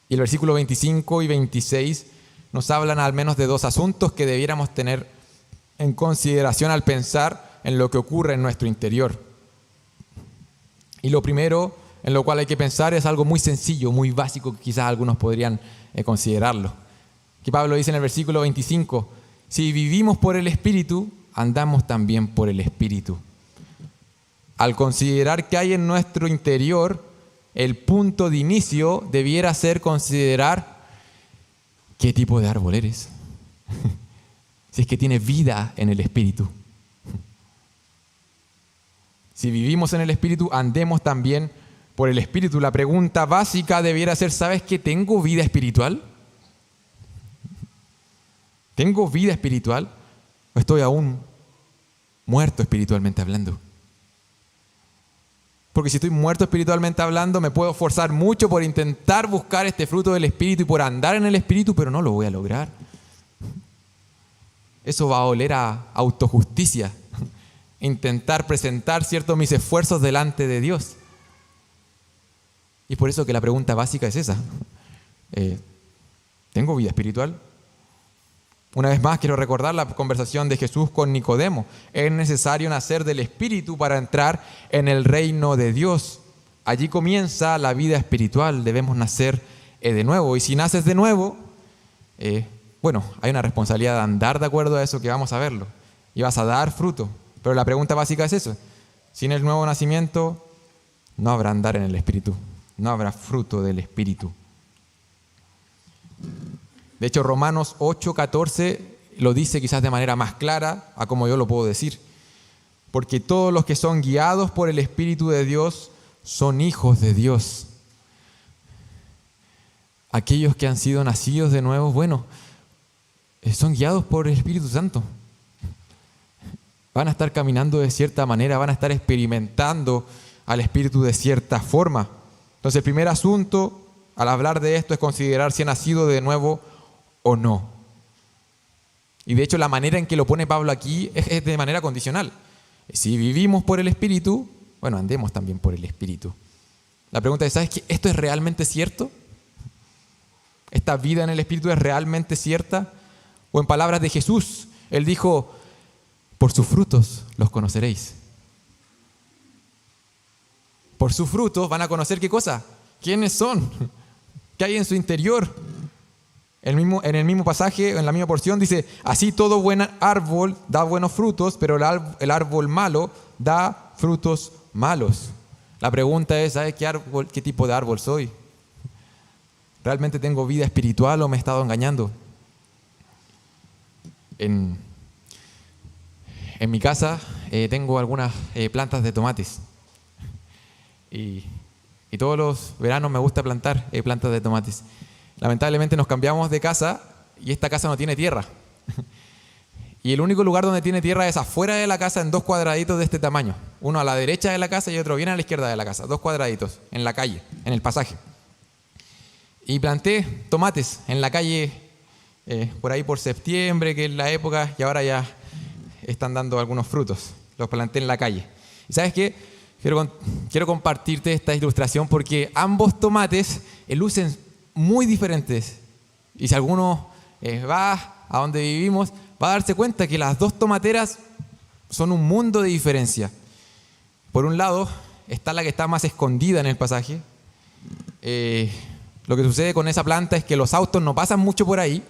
Y el versículo 25 y 26 nos hablan al menos de dos asuntos que debiéramos tener en consideración al pensar en lo que ocurre en nuestro interior. Y lo primero en lo cual hay que pensar es algo muy sencillo, muy básico, que quizás algunos podrían considerarlo. Que Pablo dice en el versículo 25, si vivimos por el Espíritu, andamos también por el Espíritu. Al considerar que hay en nuestro interior, el punto de inicio debiera ser considerar qué tipo de árbol eres. Si es que tiene vida en el Espíritu. Si vivimos en el Espíritu, andemos también por el Espíritu. La pregunta básica debiera ser, ¿sabes que tengo vida espiritual? ¿Tengo vida espiritual? ¿O estoy aún muerto espiritualmente hablando? Porque si estoy muerto espiritualmente hablando, me puedo esforzar mucho por intentar buscar este fruto del Espíritu y por andar en el Espíritu, pero no lo voy a lograr. Eso va a oler a autojusticia. Intentar presentar, ¿cierto?, mis esfuerzos delante de Dios. Y es por eso que la pregunta básica es esa. ¿Tengo vida espiritual? Una vez más quiero recordar la conversación de Jesús con Nicodemo. Es necesario nacer del Espíritu para entrar en el reino de Dios. Allí comienza la vida espiritual. Debemos nacer de nuevo. Y si naces de nuevo, hay una responsabilidad de andar de acuerdo a eso, que vamos a verlo. Y vas a dar fruto. Pero la pregunta básica es eso. Sin el nuevo nacimiento no habrá andar en el Espíritu. No habrá fruto del Espíritu. De hecho, Romanos 8:14 lo dice quizás de manera más clara a como yo lo puedo decir. Porque todos los que son guiados por el Espíritu de Dios son hijos de Dios. Aquellos que han sido nacidos de nuevo, son guiados por el Espíritu Santo. Van a estar caminando de cierta manera, van a estar experimentando al Espíritu de cierta forma. Entonces, el primer asunto al hablar de esto es considerar si ha nacido de nuevo o no. Y de hecho la manera en que lo pone Pablo aquí es de manera condicional. Si vivimos por el Espíritu, andemos también por el Espíritu. La pregunta es, ¿sabes que esto es realmente cierto? ¿Esta vida en el Espíritu es realmente cierta? O en palabras de Jesús, Él dijo, por sus frutos los conoceréis. Por sus frutos van a conocer ¿qué cosa? ¿Quiénes son? ¿Qué hay en su interior? En el mismo pasaje, en la misma porción, dice, así todo buen árbol da buenos frutos, pero el árbol malo da frutos malos. La pregunta es, ¿sabes qué tipo de árbol soy? ¿Realmente tengo vida espiritual o me he estado engañando? En mi casa tengo algunas plantas de tomates. Y todos los veranos me gusta plantar plantas de tomates. Lamentablemente nos cambiamos de casa y esta casa no tiene tierra. Y el único lugar donde tiene tierra es afuera de la casa, en 2 cuadraditos de este tamaño. Uno a la derecha de la casa y otro bien a la izquierda de la casa. 2 cuadraditos en la calle, en el pasaje. Y planté tomates en la calle por ahí por septiembre, que es la época, y ahora ya están dando algunos frutos. Los planté en la calle. ¿Y sabes qué? Quiero compartirte esta ilustración porque ambos tomates lucen muy diferentes. Y si alguno va a donde vivimos, va a darse cuenta que las 2 tomateras son un mundo de diferencia. Por un lado, está la que está más escondida en el pasaje. Lo que sucede con esa planta es que los autos no pasan mucho por ahí.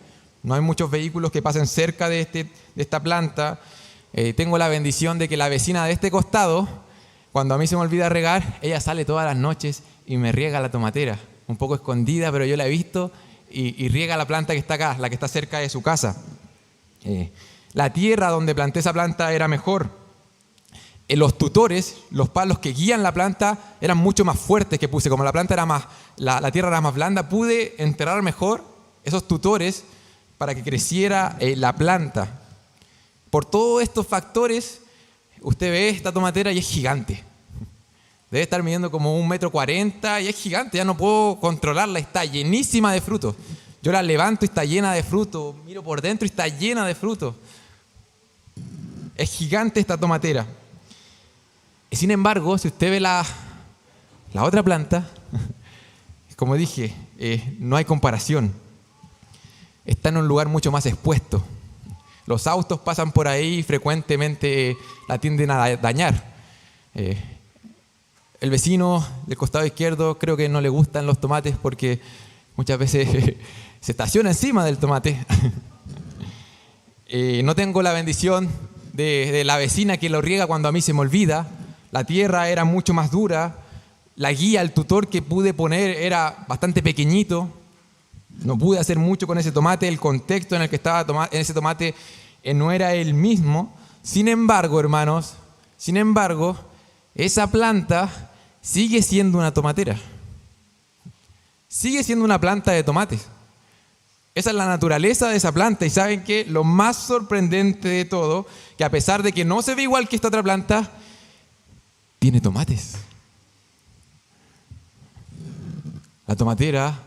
No hay muchos vehículos que pasen cerca de esta planta. Tengo la bendición de que la vecina de este costado, cuando a mí se me olvida regar, ella sale todas las noches y me riega la tomatera. Un poco escondida, pero yo la he visto y riega la planta que está acá, la que está cerca de su casa. La tierra donde planté esa planta era mejor. Los tutores, los palos que guían la planta, eran mucho más fuertes que puse. Como la planta era la tierra era más blanda, pude enterrar mejor esos tutores para que creciera la planta. Por todos estos factores, usted ve esta tomatera y es gigante. Debe estar midiendo como 1,40 m y es gigante, ya no puedo controlarla, está llenísima de frutos. Yo la levanto y está llena de frutos, miro por dentro y está llena de frutos. Es gigante esta tomatera. Y sin embargo, si usted ve la otra planta, como dije, no hay comparación. Está en un lugar mucho más expuesto. Los autos pasan por ahí y frecuentemente la tienden a dañar. El vecino del costado izquierdo creo que no le gustan los tomates porque muchas veces se estaciona encima del tomate. No tengo la bendición de la vecina que lo riega cuando a mí se me olvida. La tierra era mucho más dura. La guía, el tutor que pude poner era bastante pequeñito. No pude hacer mucho con ese tomate. El contexto en el que estaba en ese tomate no era el mismo. Sin embargo, hermanos, esa planta sigue siendo una tomatera. Sigue siendo una planta de tomates. Esa es la naturaleza de esa planta. Y ¿saben qué? Lo más sorprendente de todo, que a pesar de que no se ve igual que esta otra planta, tiene tomates. La tomatera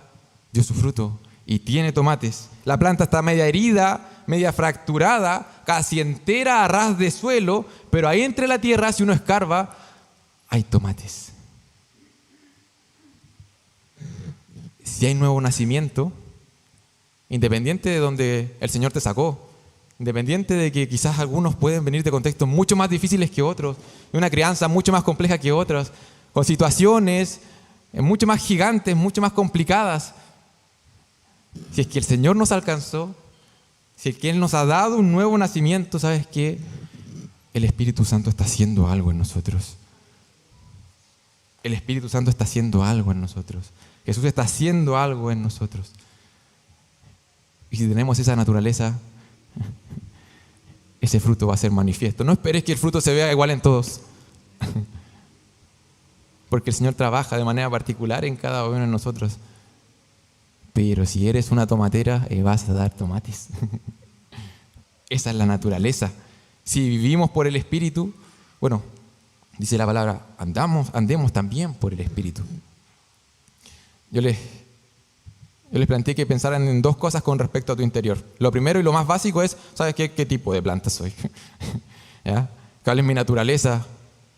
dio su fruto y tiene tomates. La planta está media herida, media fracturada, casi entera a ras de suelo, pero ahí entre la tierra, si uno escarba, hay tomates. Si hay nuevo nacimiento, independiente de donde el Señor te sacó, independiente de que quizás algunos pueden venir de contextos mucho más difíciles que otros, de una crianza mucho más compleja que otras, con situaciones mucho más gigantes, mucho más complicadas. Si es que el Señor nos alcanzó, si es que Él nos ha dado un nuevo nacimiento, ¿sabes qué? El Espíritu Santo está haciendo algo en nosotros. El Espíritu Santo está haciendo algo en nosotros. Jesús está haciendo algo en nosotros. Y si tenemos esa naturaleza, ese fruto va a ser manifiesto. No esperes que el fruto se vea igual en todos. Porque el Señor trabaja de manera particular en cada uno de nosotros. Pero si eres una tomatera, vas a dar tomates. Esa es la naturaleza. Si vivimos por el Espíritu, bueno, dice la palabra, andemos también por el Espíritu. Yo les planteé que pensaran en dos cosas con respecto a tu interior. Lo primero y lo más básico es, ¿sabes qué tipo de planta soy? ¿Ya? ¿Cuál es mi naturaleza?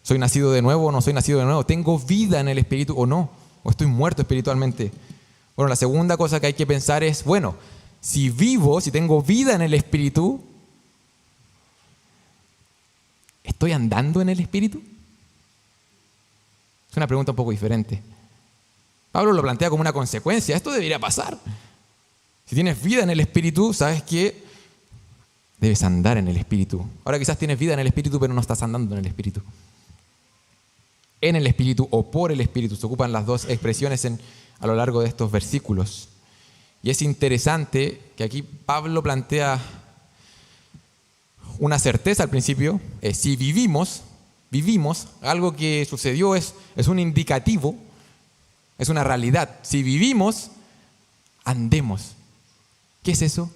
¿Soy nacido de nuevo o no soy nacido de nuevo? ¿Tengo vida en el Espíritu o no? ¿O estoy muerto espiritualmente? Bueno, la segunda cosa que hay que pensar es, bueno, si tengo vida en el Espíritu, ¿estoy andando en el Espíritu? Es una pregunta un poco diferente. Pablo lo plantea como una consecuencia. Esto debería pasar. Si tienes vida en el Espíritu, ¿sabes qué? Debes andar en el Espíritu. Ahora quizás tienes vida en el Espíritu, pero no estás andando en el Espíritu. En el Espíritu o por el Espíritu. Se ocupan las dos expresiones a lo largo de estos versículos. Y es interesante que aquí Pablo plantea una certeza al principio. Si vivimos, algo que sucedió es un indicativo, es una realidad. Si vivimos, andemos. ¿Qué es eso?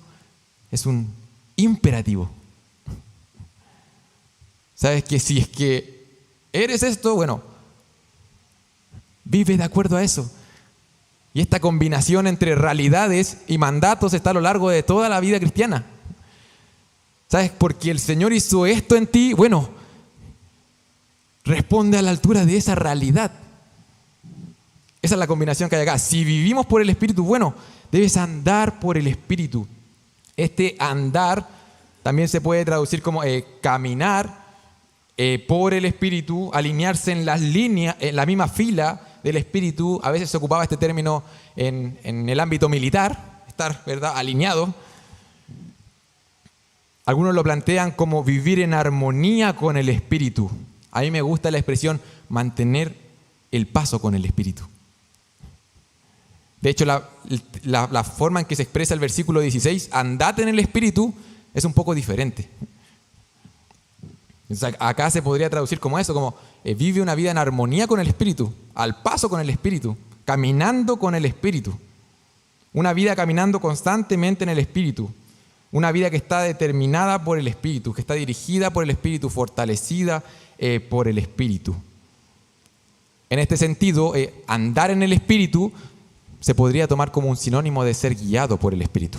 Es un imperativo. ¿Sabes que si es que eres esto, bueno, vive de acuerdo a eso? Y esta combinación entre realidades y mandatos está a lo largo de toda la vida cristiana. ¿Sabes? Porque el Señor hizo esto en ti, bueno, responde a la altura de esa realidad. Esa es la combinación que hay acá. Si vivimos por el Espíritu, bueno, debes andar por el Espíritu. Este andar también se puede traducir como caminar por el Espíritu, alinearse en las líneas, en la misma fila del Espíritu. A veces se ocupaba este término en el ámbito militar, estar, ¿verdad?, alineado. Algunos lo plantean como vivir en armonía con el Espíritu. A mí me gusta la expresión mantener el paso con el Espíritu. De hecho, la forma en que se expresa el versículo 16, andad en el Espíritu, es un poco diferente. Entonces, acá se podría traducir como eso, como vive una vida en armonía con el Espíritu, al paso con el Espíritu, caminando con el Espíritu. Una vida caminando constantemente en el Espíritu. Una vida que está determinada por el Espíritu, que está dirigida por el Espíritu, fortalecida por el Espíritu. En este sentido, andar en el Espíritu se podría tomar como un sinónimo de ser guiado por el Espíritu.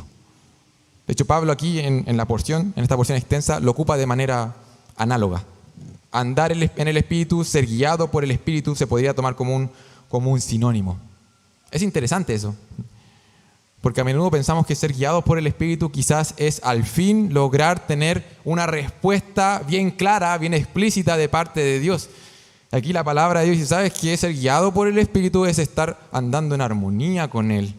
De hecho, Pablo aquí en esta porción extensa, lo ocupa de manera análoga. Andar en el Espíritu, ser guiado por el Espíritu, se podría tomar como un sinónimo. Es interesante eso, porque a menudo pensamos que ser guiados por el Espíritu quizás es al fin lograr tener una respuesta bien clara, bien explícita de parte de Dios. Aquí la palabra de Dios dice, ¿sabes qué? Ser guiado por el Espíritu es estar andando en armonía con Él.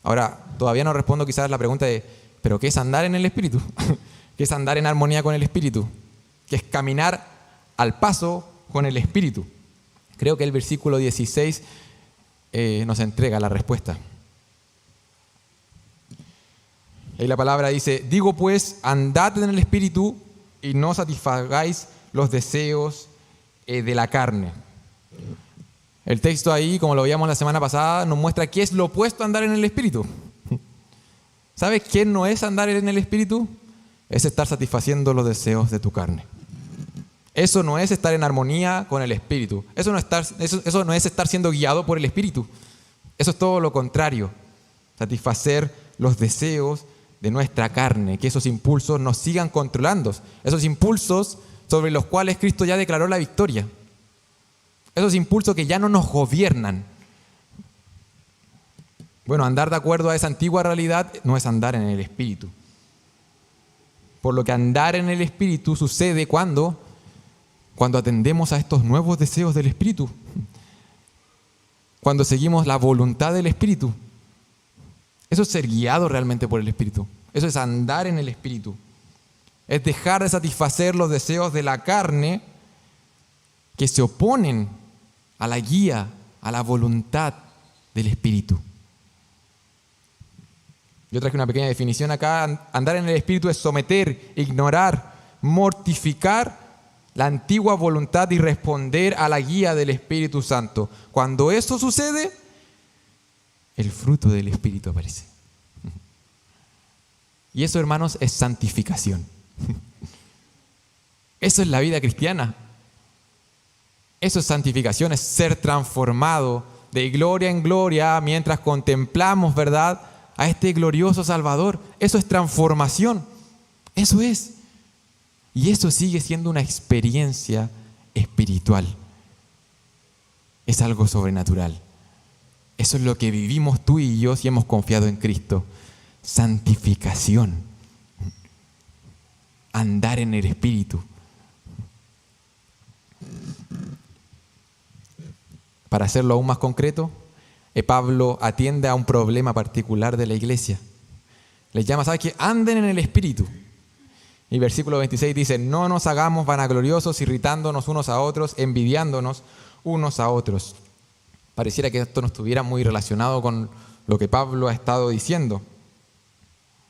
Ahora, todavía no respondo quizás la pregunta de, ¿pero qué es andar en el Espíritu? ¿Qué es andar en armonía con el Espíritu? ¿Qué es caminar al paso con el Espíritu? Creo que el versículo 16 nos entrega la respuesta. Ahí la palabra dice, digo pues, andad en el Espíritu y no satisfagáis los deseos de la carne. El texto ahí, como lo veíamos la semana pasada, nos muestra qué es lo opuesto a andar en el Espíritu. ¿Sabes qué no es andar en el Espíritu? Es estar satisfaciendo los deseos de tu carne. Eso no es estar en armonía con el Espíritu. Eso no es estar siendo guiado por el Espíritu. Eso es todo lo contrario. Satisfacer los deseos de nuestra carne, que esos impulsos nos sigan controlando. Esos impulsos sobre los cuales Cristo ya declaró la victoria. Esos impulsos que ya no nos gobiernan. Bueno, andar de acuerdo a esa antigua realidad no es andar en el Espíritu. Por lo que andar en el Espíritu sucede cuando atendemos a estos nuevos deseos del Espíritu. Cuando seguimos la voluntad del Espíritu. Eso es ser guiado realmente por el Espíritu. Eso es andar en el Espíritu. Es dejar de satisfacer los deseos de la carne que se oponen a la guía, a la voluntad del Espíritu. Yo traje una pequeña definición acá. Andar en el Espíritu es someter, ignorar, mortificar la antigua voluntad y responder a la guía del Espíritu Santo. Cuando eso sucede, el fruto del Espíritu aparece. Y eso, hermanos, es santificación. Eso es la vida cristiana. Eso es santificación, es ser transformado de gloria en gloria mientras contemplamos, ¿verdad?, a este glorioso Salvador. Eso es transformación. Eso es. Y eso sigue siendo una experiencia espiritual. Es algo sobrenatural. Eso es lo que vivimos tú y yo si hemos confiado en Cristo. Santificación. Andar en el Espíritu. Para hacerlo aún más concreto, Pablo atiende a un problema particular de la iglesia. Les llama, ¿sabes qué? Anden en el Espíritu. Y versículo 26 dice, no nos hagamos vanagloriosos, irritándonos unos a otros, envidiándonos unos a otros. Pareciera que esto no estuviera muy relacionado con lo que Pablo ha estado diciendo.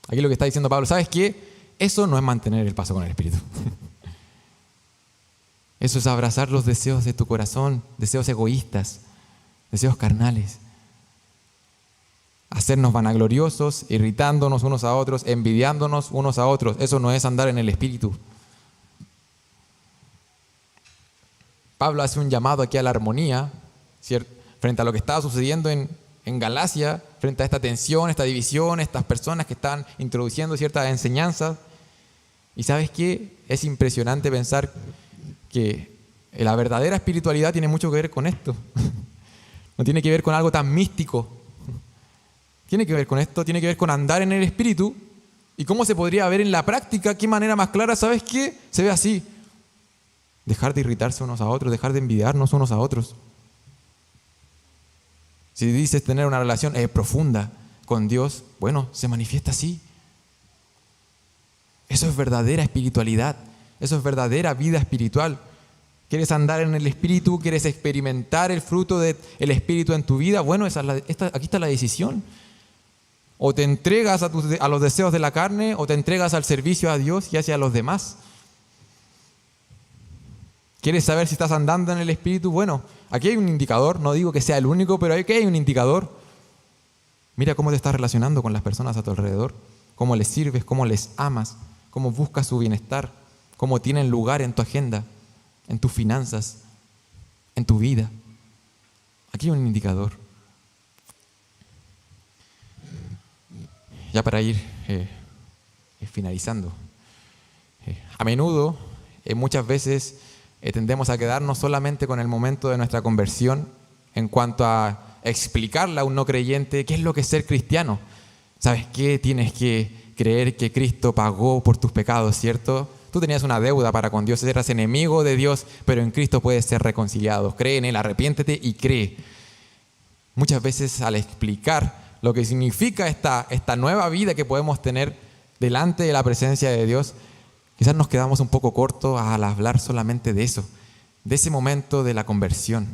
Aquí lo que está diciendo Pablo, ¿sabes qué? Eso no es mantener el paso con el Espíritu. Eso es abrazar los deseos de tu corazón, deseos egoístas, deseos carnales. Hacernos vanagloriosos, irritándonos unos a otros, envidiándonos unos a otros. Eso no es andar en el Espíritu. Pablo hace un llamado aquí a la armonía, ¿cierto?, frente a lo que estaba sucediendo en Galacia, frente a esta tensión, esta división, estas personas que están introduciendo ciertas enseñanzas. Y ¿sabes qué? Es impresionante pensar que la verdadera espiritualidad tiene mucho que ver con esto. No tiene que ver con algo tan místico. Tiene que ver con esto, tiene que ver con andar en el Espíritu. ¿Y cómo se podría ver en la práctica? ¿Qué manera más clara? ¿Sabes qué? Se ve así. Dejar de irritarse unos a otros, dejar de envidiarnos unos a otros. Si dices tener una relación profunda con Dios, bueno, se manifiesta así. Eso es verdadera espiritualidad. Eso es verdadera vida espiritual. ¿Quieres andar en el Espíritu? ¿Quieres experimentar el fruto del Espíritu en tu vida? Bueno, aquí está la decisión. O te entregas a los deseos de la carne, o te entregas al servicio a Dios y hacia los demás. ¿Quieres saber si estás andando en el Espíritu? Bueno, aquí hay un indicador. No digo que sea el único, pero aquí hay un indicador. Mira cómo te estás relacionando con las personas a tu alrededor. Cómo les sirves, cómo les amas, cómo buscas su bienestar, cómo tienen lugar en tu agenda, en tus finanzas, en tu vida. Aquí hay un indicador. Ya para ir finalizando. A menudo, muchas veces, tendemos a quedarnos solamente con el momento de nuestra conversión en cuanto a explicarle a un no creyente qué es lo que es ser cristiano. ¿Sabes qué? Tienes que creer que Cristo pagó por tus pecados, ¿cierto? Tú tenías una deuda para con Dios, eras enemigo de Dios, pero en Cristo puedes ser reconciliado. Cree en Él, arrepiéntete y cree. Muchas veces al explicar lo que significa esta nueva vida que podemos tener delante de la presencia de Dios, quizás nos quedamos un poco cortos al hablar solamente de eso, de ese momento de la conversión.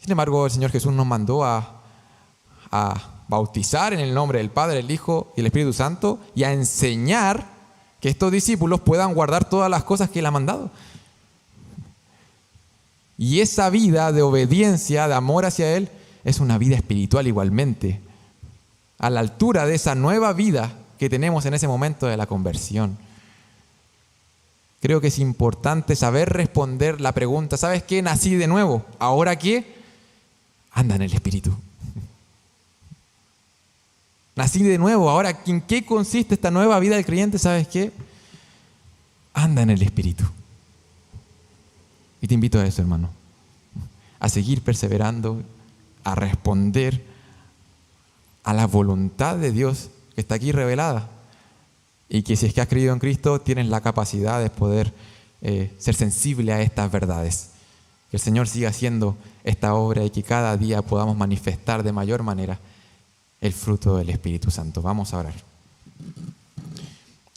Sin embargo, el Señor Jesús nos mandó a bautizar en el nombre del Padre, el Hijo y el Espíritu Santo y a enseñar que estos discípulos puedan guardar todas las cosas que Él ha mandado. Y esa vida de obediencia, de amor hacia Él, es una vida espiritual igualmente, a la altura de esa nueva vida que tenemos en ese momento de la conversión. Creo que es importante saber responder la pregunta, ¿sabes qué? Nací de nuevo. ¿Ahora qué? Anda en el Espíritu. Nací de nuevo. Ahora, ¿en qué consiste esta nueva vida del creyente? ¿Sabes qué? Anda en el Espíritu. Y te invito a eso, hermano. A seguir perseverando, a responder a la voluntad de Dios que está aquí revelada. Y que si es que has creído en Cristo, tienes la capacidad de poder ser sensible a estas verdades. Que el Señor siga haciendo esta obra y que cada día podamos manifestar de mayor manera el fruto del Espíritu Santo. Vamos a orar.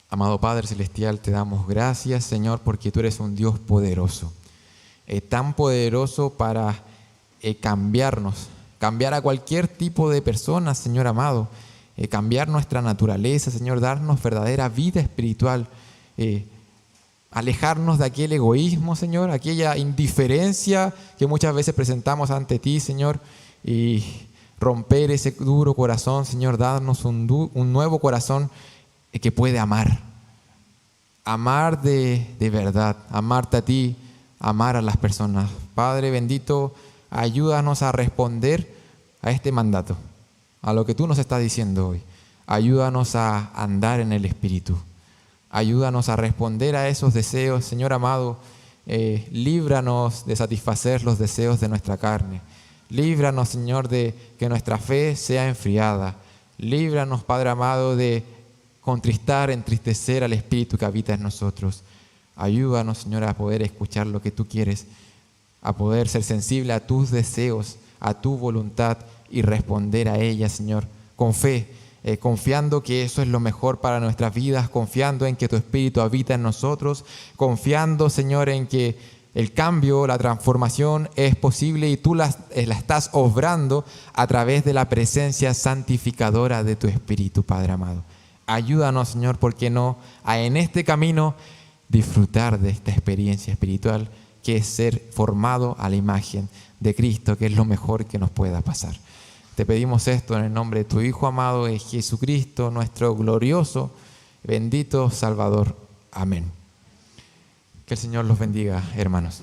Amado Padre Celestial, te damos gracias, Señor, porque tú eres un Dios poderoso. Tan poderoso para cambiarnos, cambiar a cualquier tipo de persona, Señor amado. Cambiar nuestra naturaleza, Señor, darnos verdadera vida espiritual. Alejarnos de aquel egoísmo, Señor, aquella indiferencia que muchas veces presentamos ante ti, Señor, y romper ese duro corazón, Señor, darnos un nuevo corazón que puede amar. Amar de verdad, amarte a ti, amar a las personas. Padre bendito, ayúdanos a responder a este mandato, a lo que tú nos estás diciendo hoy. Ayúdanos a andar en el Espíritu. Ayúdanos a responder a esos deseos, Señor amado. Líbranos de satisfacer los deseos de nuestra carne. Líbranos, Señor, de que nuestra fe sea enfriada. Líbranos, Padre amado, de contristar, entristecer al Espíritu que habita en nosotros. Ayúdanos, Señor, a poder escuchar lo que tú quieres, a poder ser sensible a tus deseos, a tu voluntad y responder a ella, Señor, con fe, confiando que eso es lo mejor para nuestras vidas, confiando en que tu Espíritu habita en nosotros, confiando, Señor, en que el cambio, la transformación es posible y tú la estás obrando a través de la presencia santificadora de tu Espíritu, Padre amado. Ayúdanos, Señor, ¿por qué no?, a en este camino disfrutar de esta experiencia espiritual que es ser formado a la imagen de Cristo, que es lo mejor que nos pueda pasar. Te pedimos esto en el nombre de tu Hijo amado, de Jesucristo, nuestro glorioso, bendito Salvador. Amén. Que el Señor los bendiga, hermanos.